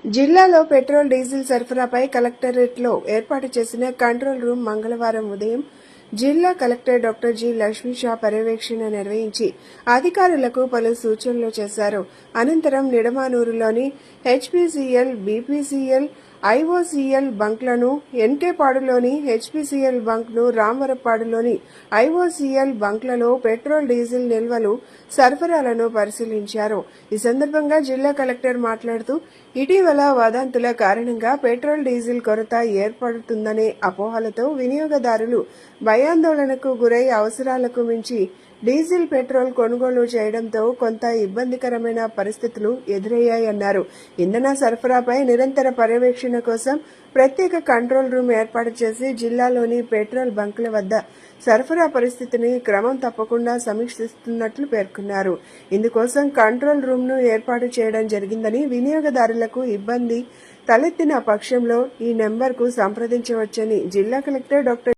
జిల్లాలో petrol diesel సరఫరాపై కలెక్టరేట్లో ఏర్పాటు చేసిన కంట్రోల్ రూమ్ మంగళవారం ఉదయం జిల్లా collector doctor G Lakshmi Shah పర్యవేక్షణ నిర్వహించి అధికారులకు పలు సూచనలు చేశారు. అనంతరం నిడమానూరులోని హెచ్పీసీఎల్, బీపీసీఎల్, ఐఓసీఎల్ బంక్లను, ఎన్కేపాడులోని హెచ్పీసీఎల్ బంక్ను, రామవరపాడులోని ఐఓసీఎల్ బంక్లలో పెట్రోల్ డీజిల్ నిల్వలు సరఫరాలను పరిశీలించారు. ఈ సందర్భంగా జిల్లా కలెక్టర్ మాట్లాడుతూ ఇటీవల వదంతుల కారణంగా పెట్రోల్ డీజిల్ కొరత ఏర్పడుతుందనే అపోహలతో వినియోగదారులు భయాందోళనకు గురై అవసరాలకు మించి డీజిల్, పెట్రోల్ కొనుగోలు చేయడంతో కొంత ఇబ్బందికరమైన పరిస్థితులు ఎదురయ్యాయన్నారు. ఇంధన సరఫరాపై నిరంతర పర్యవేక్షణ కోసం ప్రత్యేక కంట్రోల్ రూమ్ ఏర్పాటు చేసి జిల్లాలోని పెట్రోల్ బంకుల వద్ద సరఫరా పరిస్థితిని క్రమం తప్పకుండా సమీక్షిస్తున్నట్లు పేర్కొన్నారు. ఇందుకోసం కంట్రోల్ రూమ్ను ఏర్పాటు చేయడం జరిగిందని, వినియోగదారులకు ఇబ్బంది తలెత్తిన పక్షంలో ఈ నెంబర్కు సంప్రదించవచ్చని జిల్లా కలెక్టర్ డాక్టర్